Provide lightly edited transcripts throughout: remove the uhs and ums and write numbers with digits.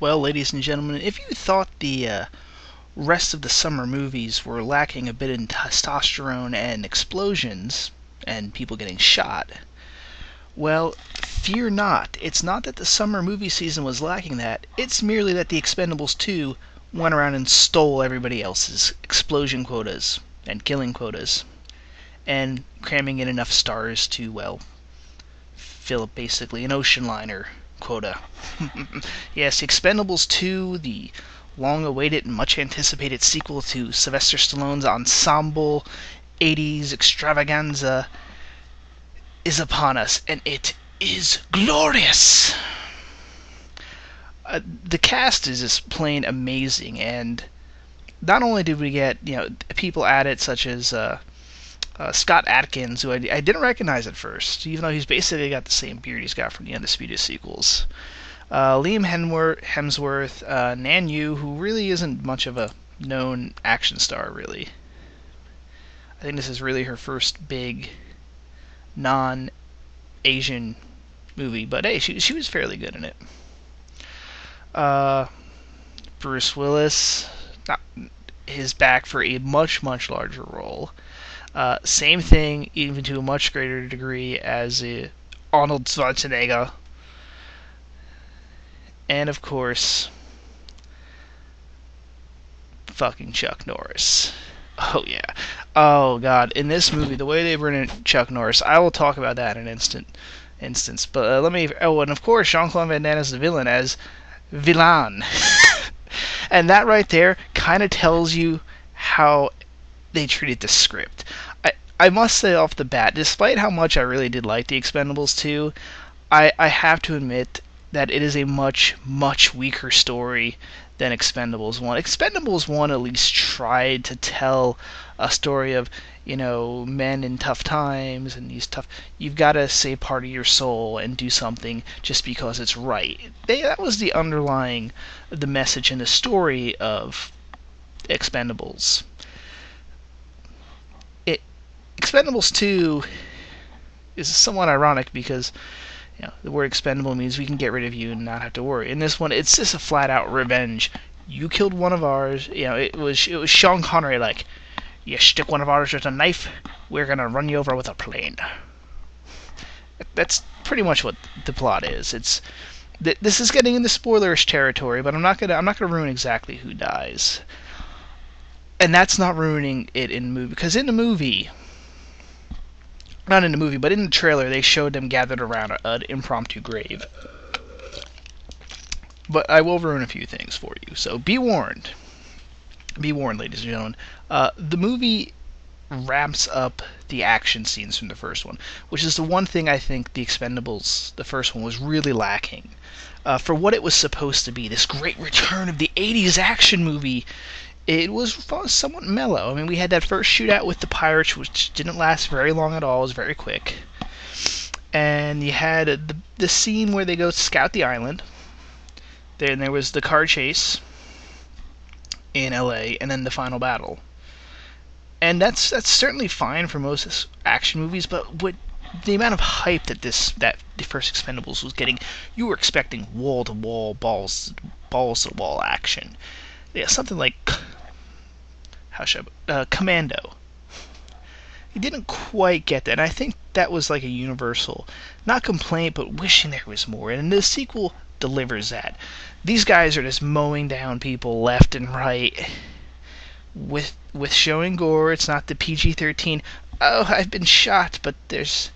Well, ladies and gentlemen, if you thought the rest of the summer movies were lacking a bit in testosterone and explosions and people getting shot, well, fear not. It's not that the summer movie season was lacking that. It's merely that the Expendables 2 went around and stole everybody else's explosion quotas and killing quotas and cramming in enough stars to, well, fill up basically an ocean liner quota. Yes, Expendables 2, the long-awaited and much-anticipated sequel to Sylvester Stallone's ensemble 80s extravaganza, is upon us, and it is glorious! The cast is just plain amazing, and not only did we get people added such as Scott Adkins, who I didn't recognize at first, even though he's basically got the same beard he's got from the Undisputed sequels. Liam Hemsworth, Nan Yu, who really isn't much of a known action star, really. I think this is really her first big non-Asian movie, but hey, she was fairly good in it. Bruce Willis is back for a much larger role. Same thing, even to a much greater degree, as Arnold Schwarzenegger. And of course, fucking Chuck Norris. Oh yeah. Oh god. In this movie, the way they bring in Chuck Norris, I will talk about that in an instance. But let me. Oh, and of course, Jean-Claude Van Damme as the villain, as Villain. And that right there kind of tells you how they treated the script. I must say off the bat, despite how much I really did like The Expendables 2, I have to admit that it is a much weaker story than Expendables 1. Expendables 1 at least tried to tell a story of, men in tough times and you've got to save part of your soul and do something just because it's right. That was the message and the story of Expendables. Expendables 2 is somewhat ironic because the word expendable means we can get rid of you and not have to worry. In this one, it's just a flat-out revenge. You killed one of ours. It was Sean Connery, like, you stick one of ours with a knife, we're gonna run you over with a plane. That's pretty much what the plot is. This is getting into spoilerish territory, but I'm not gonna ruin exactly who dies. And that's not ruining it in the movie, because in the movie, not in the movie, but in the trailer, they showed them gathered around an impromptu grave. But I will ruin a few things for you, so be warned. Be warned, ladies and gentlemen. The movie ramps up the action scenes from the first one, which is the one thing I think The Expendables, the first one, was really lacking. For what it was supposed to be, this great return of the 80s action movie, it was somewhat mellow. I mean, we had that first shootout with the pirates, which didn't last very long at all. It was very quick. And you had the scene where they go scout the island. Then there was the car chase in LA, and then the final battle. And that's certainly fine for most action movies, but with the amount of hype that the first Expendables was getting, you were expecting wall-to-wall, balls-to-wall action. Yeah, something like Commando. He didn't quite get that, and I think that was like a universal, not complaint, but wishing there was more. And the sequel delivers that. These guys are just mowing down people left and right with showing gore. It's not the PG-13. Oh, I've been shot, but there's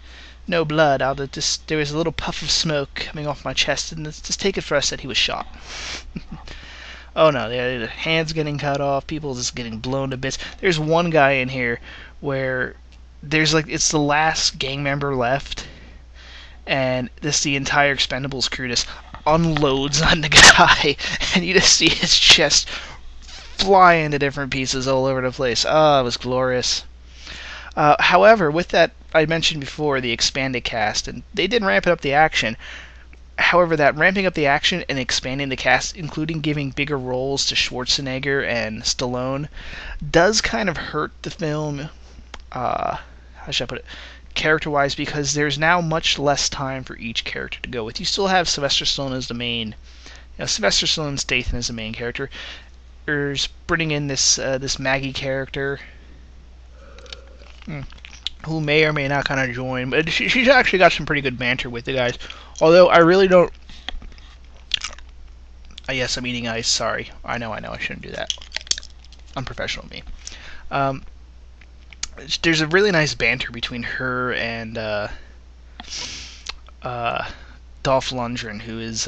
no blood. There was a little puff of smoke coming off my chest, and let's just take it for us that he was shot. Oh no, the hands getting cut off, people just getting blown to bits. There's one guy in here where it's the last gang member left, and the entire Expendables crew just unloads on the guy, and you just see his chest fly into different pieces all over the place. Oh, it was glorious. However, with that, I mentioned before, the expanded cast, and they did ramp up the action. However, that ramping up the action and expanding the cast, including giving bigger roles to Schwarzenegger and Stallone, does kind of hurt the film, how should I put it, character-wise, because there's now much less time for each character to go with. You still have Sylvester Stallone as the main Sylvester Stallone Statham is the main character. There's bringing in this Maggie character, who may or may not kind of join, but she's actually got some pretty good banter with the guys. Although I really don't. Yes, I'm eating ice. Sorry. I know. I shouldn't do that. Unprofessional of me. There's a really nice banter between her and Dolph Lundgren, who is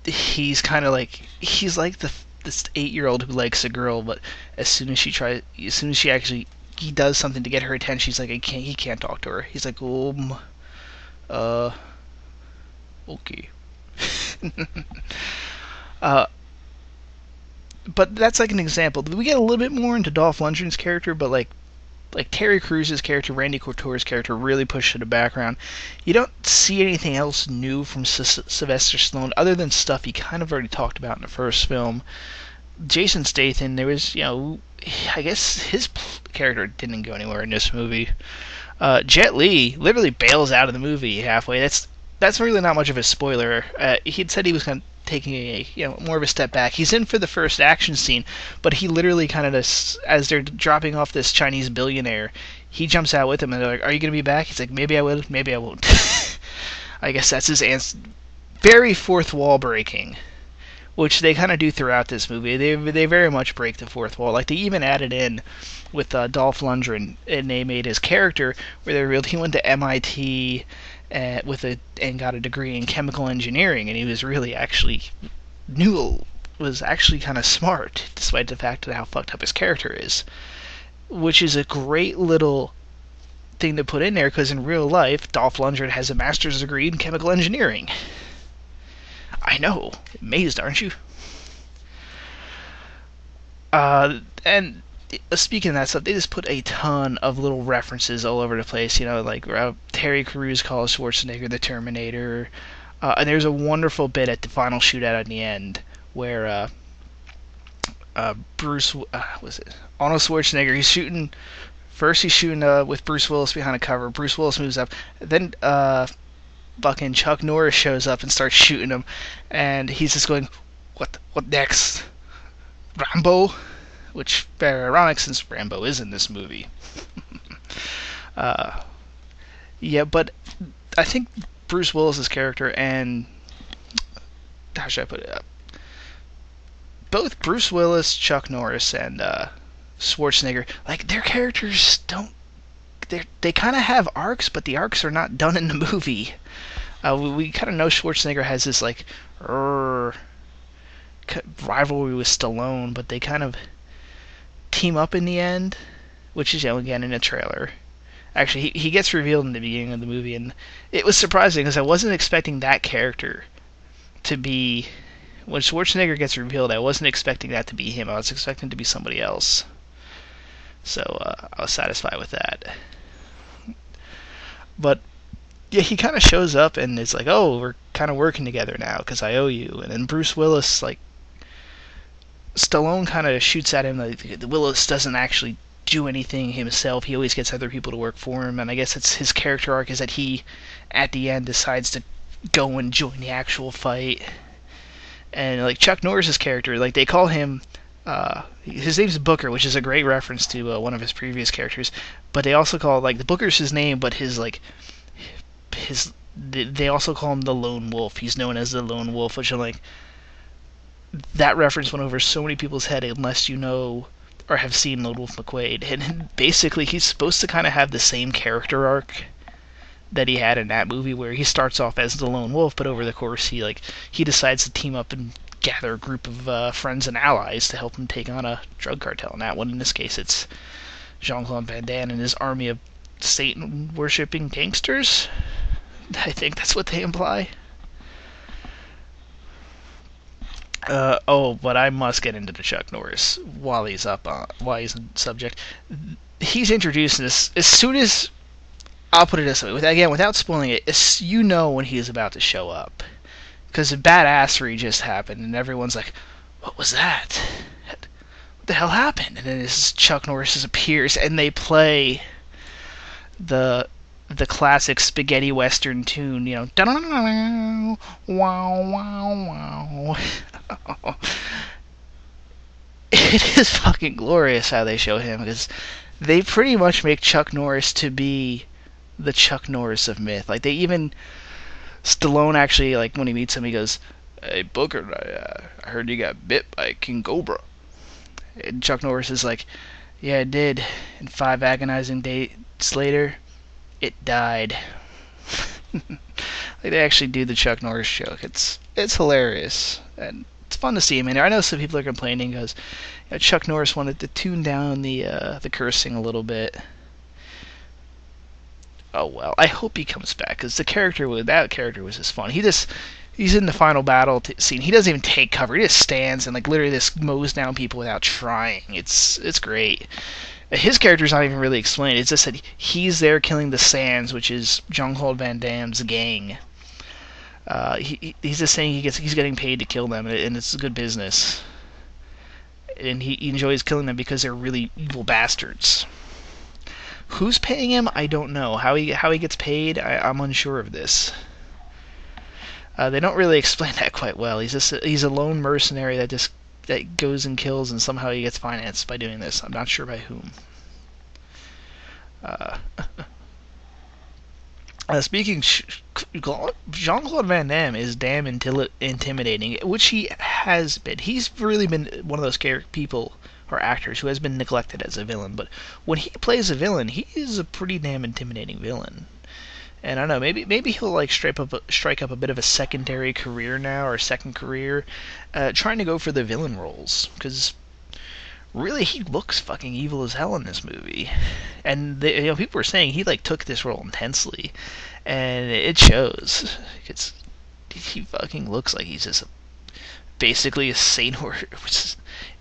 he's kind of like this 8-year-old who likes a girl, but as soon as she actually he does something to get her attention, she's like, he can't talk to her. He's like, okay. But that's like an example. We get a little bit more into Dolph Lundgren's character, but like Terry Crews's character, Randy Couture's character, really pushed to the background. You don't see anything else new from Sylvester Stallone other than stuff he kind of already talked about in the first film. Jason Statham, there was, I guess his character didn't go anywhere in this movie. Jet Li literally bails out of the movie halfway. That's really not much of a spoiler. He'd said he was kind of taking a more of a step back. He's in for the first action scene, but he literally kind of as they're dropping off this Chinese billionaire, he jumps out with him and they're like, "Are you gonna be back?" He's like, "Maybe I will, maybe I won't." I guess that's his answer. Very fourth wall breaking, which they kind of do throughout this movie. They very much break the fourth wall. Like, they even added in with Dolph Lundgren, and they made his character where they revealed he went to MIT and got a degree in chemical engineering, and he was really was actually kind of smart, despite the fact of how fucked up his character is. Which is a great little thing to put in there, because in real life, Dolph Lundgren has a master's degree in chemical engineering. I know. Amazed, aren't you? And speaking of that stuff, they just put a ton of little references all over the place. Like Terry Crews calls Schwarzenegger the Terminator. And there's a wonderful bit at the final shootout at the end where Arnold Schwarzenegger, he's shooting with Bruce Willis behind a cover. Bruce Willis moves up. Then fucking Chuck Norris shows up and starts shooting him, and he's just going, what next? Rambo? Which, very ironic since Rambo is in this movie. Yeah, but I think Bruce Willis's character and how should I put it? Both Bruce Willis, Chuck Norris, and Schwarzenegger, like, their characters they kind of have arcs, but the arcs are not done in the movie. We kind of know Schwarzenegger has this like rivalry with Stallone, but they kind of team up in the end, which is again in a trailer. Actually, he gets revealed in the beginning of the movie, and it was surprising because I wasn't expecting that character to be. When Schwarzenegger gets revealed, I wasn't expecting that to be him. I was expecting it to be somebody else. So I was satisfied with that. But yeah, he kind of shows up and it's like, oh, we're kind of working together now because I owe you. And then Bruce Willis, like, Stallone kind of shoots at him. Like, Willis doesn't actually do anything himself. He always gets other people to work for him. And I guess it's his character arc is that he, at the end, decides to go and join the actual fight. And like Chuck Norris's character, like they call him, his name's Booker, which is a great reference to one of his previous characters. But they also call like the Booker's his name, but they also call him the Lone Wolf. He's known as the Lone Wolf, which I'm like, that reference went over so many people's head unless you know or have seen Lone Wolf McQuade. And basically, he's supposed to kind of have the same character arc that he had in that movie, where he starts off as the Lone Wolf, but over the course he decides to team up and gather a group of friends and allies to help him take on a drug cartel. And that one, in this case, it's Jean-Claude Van Damme and his army of Satan-worshipping gangsters. I think that's what they imply. But I must get into the Chuck Norris while he's in subject. He's introducing this as soon as. I'll put it this way, without spoiling it, you know when he is about to show up. Because a badassery just happened, and everyone's like, what was that? What the hell happened? And then this Chuck Norris appears, and they play the classic spaghetti western tune, wow, wow, wow. it is fucking glorious how they show him, because they pretty much make Chuck Norris to be the Chuck Norris of myth. Like, they even Stallone actually, like, when he meets him, he goes, "Hey Booker, I heard you got bit by King Cobra." And Chuck Norris is like, "Yeah, it did. And 5 agonizing days later, it died." Like, they actually do the Chuck Norris joke. It's hilarious, and it's fun to see him in there. I know some people are complaining because Chuck Norris wanted to tune down the cursing a little bit. Oh well, I hope he comes back, because that character was just fun. He's in the final battle scene. He doesn't even take cover. He just stands and like literally just mows down people without trying. It's great. His character's not even really explained. It's just that he's there killing the Sands, which is Jean-Claude Van Damme's gang. He's just saying he's getting paid to kill them, and it's good business. And he enjoys killing them because they're really evil bastards. Who's paying him? I don't know. How he gets paid? I'm unsure of this. They don't really explain that quite well. He's a lone mercenary that goes and kills, and somehow he gets financed by doing this. I'm not sure by whom. Speaking, Jean-Claude Van Damme is damn intimidating, which he has been. He's really been one of those people or actors who has been neglected as a villain, but when he plays a villain, he is a pretty damn intimidating villain. And I don't know, maybe he'll like strike up a bit of a secondary career now, or second career, trying to go for the villain roles, because really he looks fucking evil as hell in this movie. And people were saying he like took this role intensely, and it shows. He fucking looks like he's just basically a saint worshiper.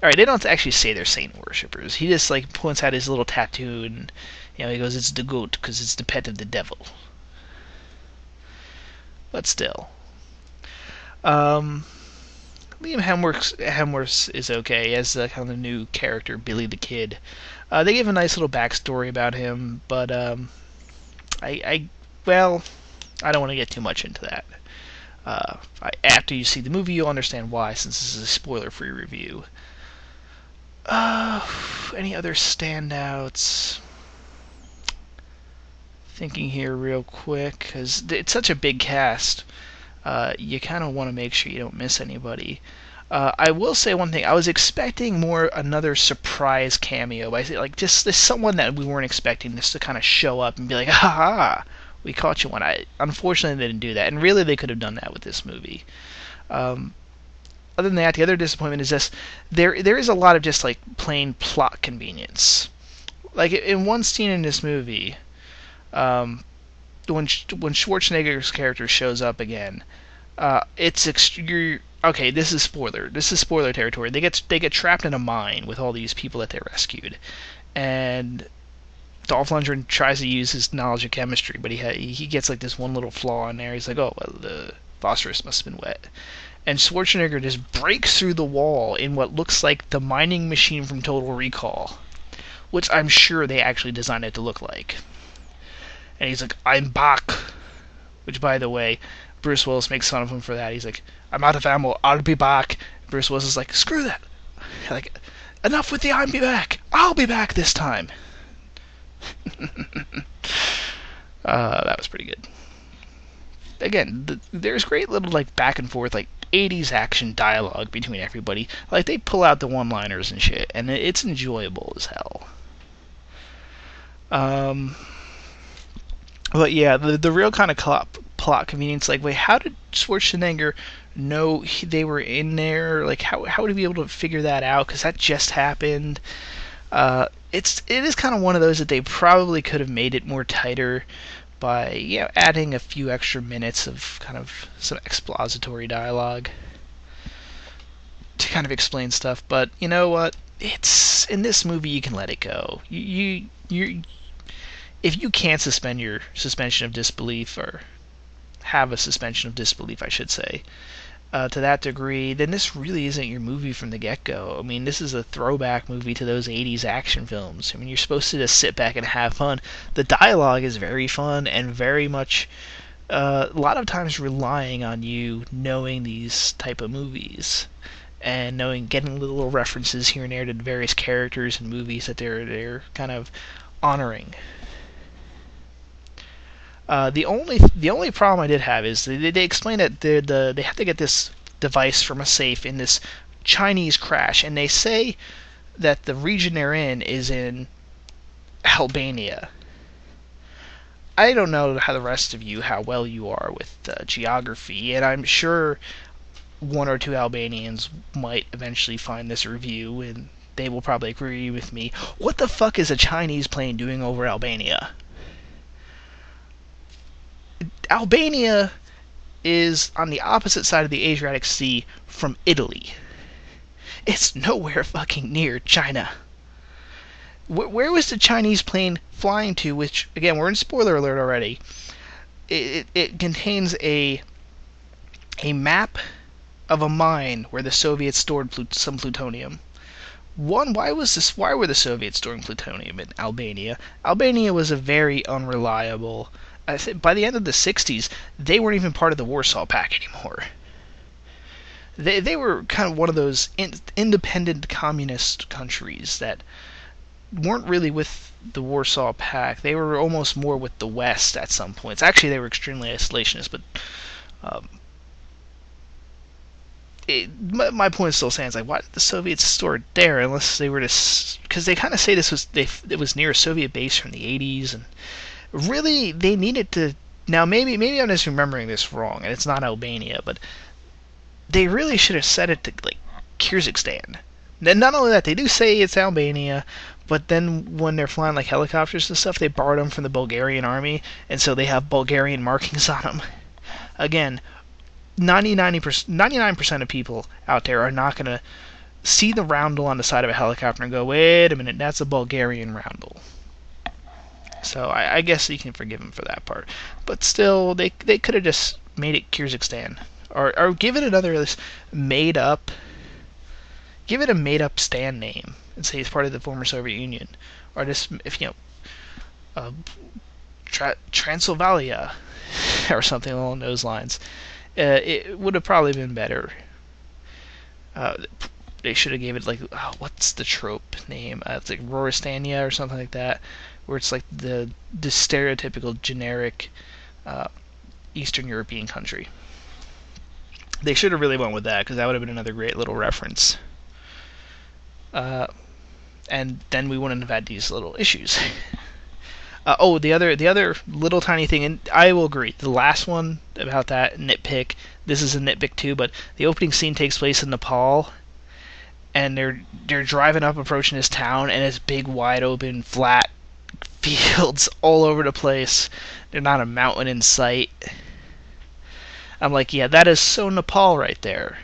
Alright, they don't actually say they're saint worshippers. He just like points out his little tattoo, and he goes, "It's the goat because it's the pet of the devil." But still, Liam Hemsworth is okay as kind of the new character, Billy the Kid. They give a nice little backstory about him, but I don't want to get too much into that. After you see the movie, you'll understand why, since this is a spoiler-free review. Any other standouts? Thinking here real quick, because it's such a big cast. You kind of want to make sure you don't miss anybody. I will say one thing. I was expecting another surprise cameo. Like just someone that we weren't expecting, just to kind of show up and be like, "Ha ha, we caught you one." Unfortunately, they didn't do that, and really they could have done that with this movie. Other than that, the other disappointment is this: there is a lot of just like plain plot convenience. Like in one scene in this movie, when Schwarzenegger's character shows up again, okay, this is spoiler. This is spoiler territory. They get trapped in a mine with all these people that they rescued, and Dolph Lundgren tries to use his knowledge of chemistry, but he gets like this one little flaw in there. He's like, "Oh, well, the phosphorus must have been wet," and Schwarzenegger just breaks through the wall in what looks like the mining machine from Total Recall, which I'm sure they actually designed it to look like. And he's like, "I'm back," which, by the way, Bruce Willis makes fun of him for that. He's like, "I'm out of ammo, I'll be back." Bruce Willis is like, "Screw that. Like, enough with the I'll be back. I'll be back this time." That was pretty good. Again, there's great little like back and forth, like 80s action dialogue between everybody. Like, they pull out the one-liners and shit, and it's enjoyable as hell. But yeah, the real kind of plot convenience, like, wait, how did Schwarzenegger know they were in there? Like, how would he be able to figure that out? Because that just happened. It is kind of one of those that they probably could have made it more tighter by adding a few extra minutes of kind of some expository dialogue to kind of explain stuff. But you know what? It's in this movie, you can let it go. You if you can't suspend your suspension of disbelief, or have a suspension of disbelief, I should say, to that degree, then this really isn't your movie from the get-go. I mean, this is a throwback movie to those 80s action films. I mean, you're supposed to just sit back and have fun. The dialogue is very fun and very much a lot of times relying on you knowing these type of movies and getting little references here and there to various characters and movies that they're kind of honoring. The only problem I did have is they explain that they have to get this device from a safe in this Chinese crash, and they say that the region they're in is in Albania. I don't know how the rest of you, how well you are with geography, and I'm sure one or two Albanians might eventually find this review, and they will probably agree with me. What the fuck is a Chinese plane doing over Albania? Albania is on the opposite side of the Adriatic Sea from Italy. It's nowhere fucking near China. Where was the Chinese plane flying to? Which, again, we're in spoiler alert already. It contains a map of a mine where the Soviets stored some plutonium. One, why were the Soviets storing plutonium in Albania? Albania was a very unreliable. I think by the end of the 60s, they weren't even part of the Warsaw Pact anymore. They were kind of one of those independent communist countries that weren't really with the Warsaw Pact. They were almost more with the West at some points. Actually, they were extremely isolationist, but my point still stands. Like, why did the Soviets store it there? Unless they were just, because they kind of say it was near a Soviet base from the 80s, and really they needed to. Now maybe I'm just remembering this wrong, and it's not Albania, but they really should have set it to like Kyrgyzstan. And not only that, they do say it's Albania, but then when they're flying like helicopters and stuff, they borrowed them from the Bulgarian army, and so they have Bulgarian markings on them. Again, 99% of people out there are not going to see the roundel on the side of a helicopter and go, wait a minute, that's a Bulgarian roundel. So I guess you can forgive them for that part. But still, they could have just made it Kyrgyzstan. Or give it another made up... Give it a made up stand name and say it's part of the former Soviet Union. Or just, if you know, Transylvania or something along those lines. It would have probably been better. They should have gave it like, what's the trope name? It's like Roristania or something like that, where it's like the stereotypical generic Eastern European country. They should have really went with that, because that would have been another great little reference. And then we wouldn't have had these little issues. The other little tiny thing, and I will agree, the last one about that nitpick, this is a nitpick too, but the opening scene takes place in Nepal, and they're driving up, approaching this town, and it's big, wide open, flat fields all over the place. There's not a mountain in sight. I'm like, yeah, that is so Nepal right there.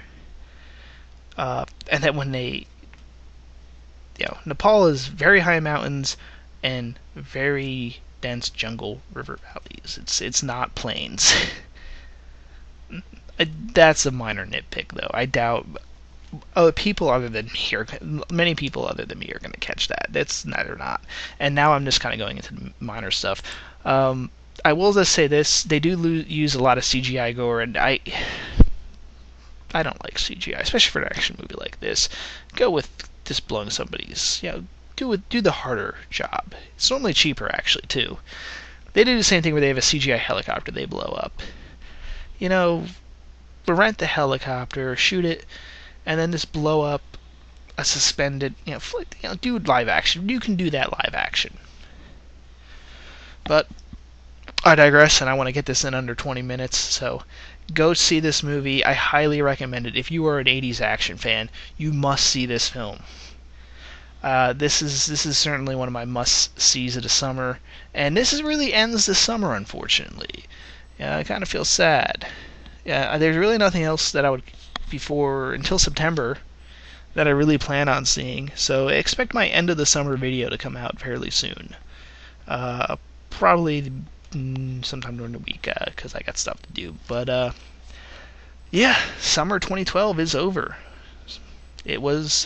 And then when Nepal is very high mountains and very dense jungle river valleys. It's not plains. That's a minor nitpick, though. I doubt many people other than me are going to catch that. That's neither not. And now I'm just kind of going into minor stuff. I will just say this: they do use a lot of CGI gore, and I don't like CGI, especially for an action movie like this. Go with just blowing somebody's, do the harder job. It's normally cheaper, actually, too. They do the same thing where they have a CGI helicopter they blow up. Rent the helicopter, shoot it, and then just blow up a suspended, do live action. You can do that live action. But I digress, and I want to get this in under 20 minutes, so go see this movie. I highly recommend it. If you are an 80s action fan, you must see this film. This is certainly one of my must-sees of the summer, and this really ends the summer, unfortunately. I kind of feel sad. There's really nothing else that I would, until September, that I really plan on seeing, so expect my end of the summer video to come out fairly soon. Probably sometime during the week, because I got stuff to do. But, summer 2012 is over. It was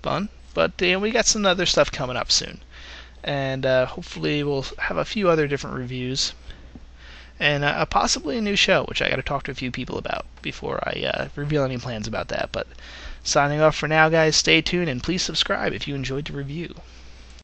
fun, but we got some other stuff coming up soon. And hopefully we'll have a few other different reviews. and possibly a new show, which I got to talk to a few people about before I reveal any plans about that. But signing off for now, guys. Stay tuned and please subscribe if you enjoyed the review.